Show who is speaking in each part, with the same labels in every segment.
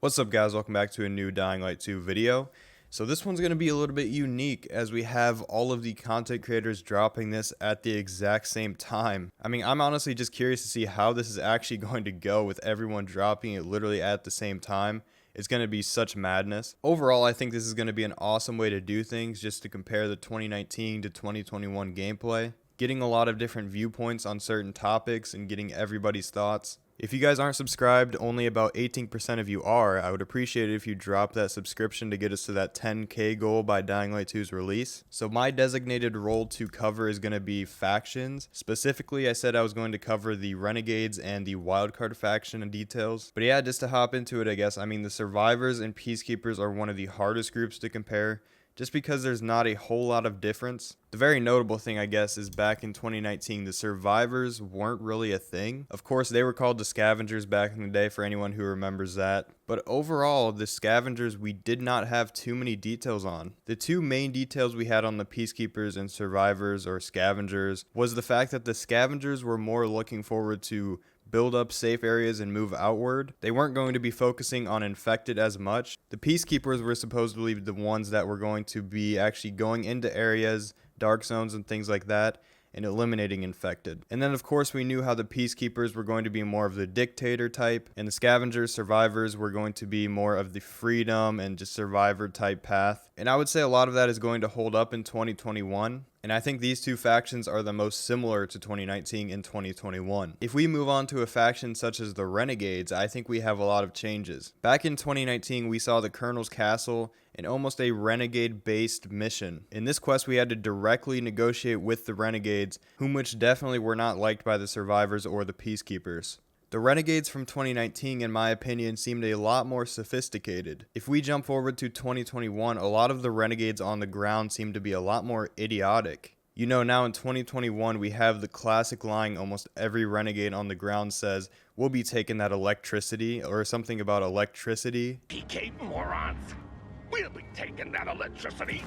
Speaker 1: What's up guys, welcome back to a new Dying Light 2 video. So this one's going to be a little bit unique as we have all of the content creators dropping this at the exact same time. I mean, I'm honestly just curious to see how this is actually going to go with everyone dropping it literally at the same time. It's going to be such madness. Overall, I think this is going to be an awesome way to do things, just to compare the 2019 to 2021 gameplay, getting a lot of different viewpoints on certain topics and getting everybody's thoughts. If you guys aren't subscribed, only about 18% of you are. I would appreciate it if you drop that subscription to get us to that 10K goal by Dying Light 2's release. So my designated role to cover is going to be factions. Specifically, I said I was going to cover the Renegades and the Wildcard faction in details. But yeah, just to hop into it, I guess. I mean, the Survivors and Peacekeepers are one of the hardest groups to compare, just because there's not a whole lot of difference. The very notable thing, I guess, is back in 2019, the Survivors weren't really a thing. Of course, they were called the Scavengers back in the day, for anyone who remembers that. But overall, the Scavengers we did not have too many details on. The two main details we had on the Peacekeepers and Survivors, or Scavengers, was the fact that the Scavengers were more looking forward to build up safe areas and move outward. They weren't going to be focusing on infected as much. The Peacekeepers were supposedly the ones that were going to be actually going into areas, dark zones and things like that, and eliminating infected. And then of course we knew how the Peacekeepers were going to be more of the dictator type, and the Scavengers, Survivors were going to be more of the freedom and just survivor type path. And I would say a lot of that is going to hold up in 2021. And I think these two factions are the most similar to 2019 and 2021. If we move on to a faction such as the Renegades, I think we have a lot of changes. Back in 2019, we saw the Colonel's Castle in almost a Renegade-based mission. In this quest, we had to directly negotiate with the Renegades, which definitely were not liked by the Survivors or the Peacekeepers. The Renegades from 2019, in my opinion, seemed a lot more sophisticated. If we jump forward to 2021, a lot of the Renegades on the ground seem to be a lot more idiotic. You know, now in 2021, we have the classic line almost every Renegade on the ground says, "We'll be taking that electricity," or something about electricity.
Speaker 2: PK morons! We'll be taking that electricity!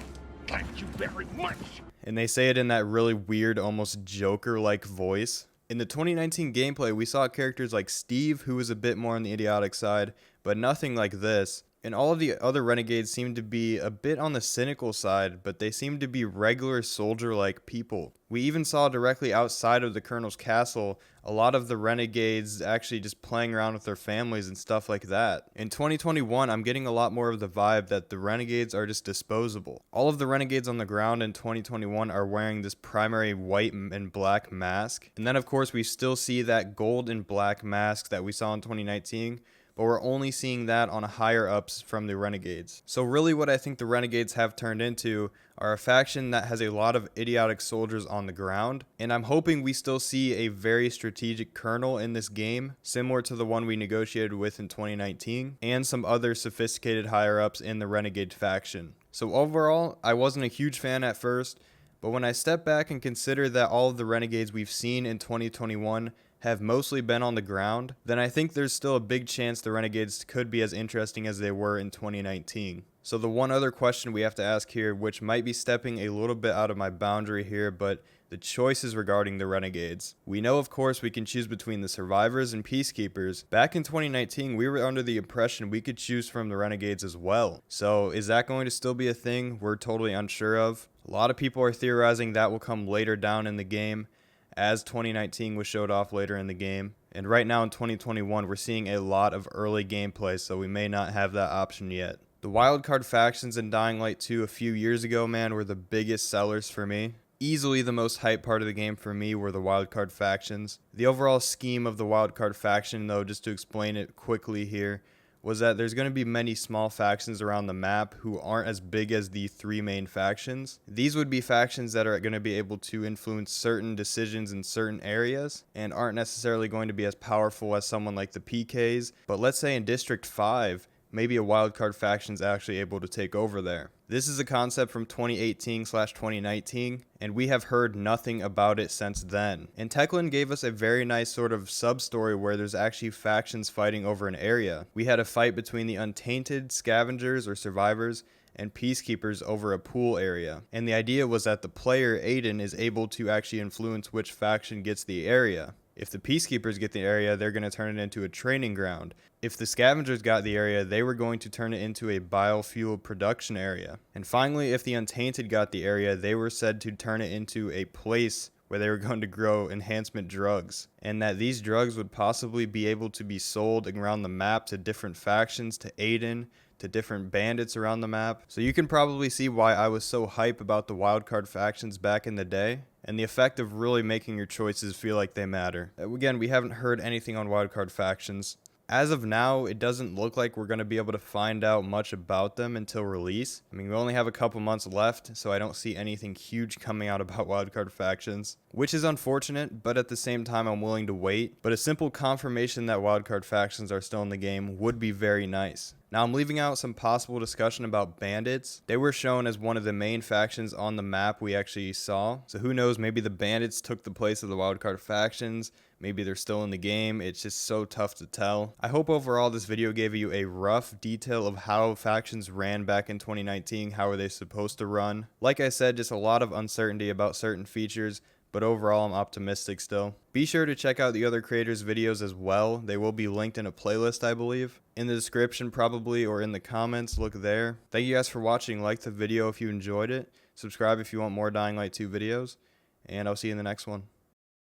Speaker 2: Thank you very much!
Speaker 1: And they say it in that really weird, almost Joker-like voice. In the 2019 gameplay, we saw characters like Steve, who was a bit more on the idiotic side, but nothing like this. And all of the other Renegades seemed to be a bit on the cynical side, but they seemed to be regular soldier-like people. We even saw directly outside of the Colonel's Castle a lot of the Renegades actually just playing around with their families and stuff like that. In 2021, I'm getting a lot more of the vibe that the Renegades are just disposable. All of the Renegades on the ground in 2021 are wearing this primary white and black mask. And then of course we still see that gold and black mask that we saw in 2019. But we're only seeing that on higher ups from the Renegades. So really what I think the Renegades have turned into are a faction that has a lot of idiotic soldiers on the ground, and I'm hoping we still see a very strategic colonel in this game, similar to the one we negotiated with in 2019, and some other sophisticated higher ups in the Renegade faction. So overall, I wasn't a huge fan at first, but when I step back and consider that all of the Renegades we've seen in 2021 have mostly been on the ground, then I think there's still a big chance the Renegades could be as interesting as they were in 2019. So the one other question we have to ask here, which might be stepping a little bit out of my boundary here, but the choices regarding the Renegades. We know, of course, we can choose between the Survivors and Peacekeepers. Back in 2019, we were under the impression we could choose from the Renegades as well. So is that going to still be a thing? We're totally unsure of. A lot of people are theorizing that will come later down in the game, as 2019 was showed off later in the game. And right now in 2021, we're seeing a lot of early gameplay, so we may not have that option yet. The wildcard factions in Dying Light 2 a few years ago, man, were the biggest sellers for me. Easily the most hype part of the game for me were the wildcard factions. The overall scheme of the wildcard faction, though, just to explain it quickly here, was that there's going to be many small factions around the map who aren't as big as the three main factions. These would be factions that are going to be able to influence certain decisions in certain areas and aren't necessarily going to be as powerful as someone like the PKs. But let's say in District 5, maybe a wildcard faction is actually able to take over there. This is a concept from 2018/2019, and we have heard nothing about it since then. And Techland gave us a very nice sort of sub-story where there's actually factions fighting over an area. We had a fight between the Untainted Scavengers or Survivors and Peacekeepers over a pool area. And the idea was that the player, Aiden, is able to actually influence which faction gets the area. If the peacekeepers get the area, they're going to turn it into a training ground. If the scavengers got the area, they were going to turn it into a biofuel production area. And finally, if the untainted got the area, they were said to turn it into a place where they were going to grow enhancement drugs, and that these drugs would possibly be able to be sold around the map to different factions, to Aiden, to different bandits around the map. So you can probably see why I was so hype about the wildcard factions back in the day, and the effect of really making your choices feel like they matter. Again, we haven't heard anything on wildcard factions. As of now, it doesn't look like we're going to be able to find out much about them until release. I mean, we only have a couple months left, so I don't see anything huge coming out about wildcard factions, which is unfortunate, but at the same time, I'm willing to wait. But a simple confirmation that wildcard factions are still in the game would be very nice. Now, I'm leaving out some possible discussion about bandits. They were shown as one of the main factions on the map we actually saw. So who knows, maybe the bandits took the place of the wildcard factions. Maybe they're still in the game. It's just so tough to tell. I hope overall this video gave you a rough detail of how factions ran back in 2019. How are they supposed to run? Like I said, just a lot of uncertainty about certain features, but overall I'm optimistic still. Be sure to check out the other creators' videos as well. They will be linked in a playlist, I believe. In the description probably, or in the comments, look there. Thank you guys for watching. Like the video if you enjoyed it. Subscribe if you want more Dying Light 2 videos. And I'll see you in the next one.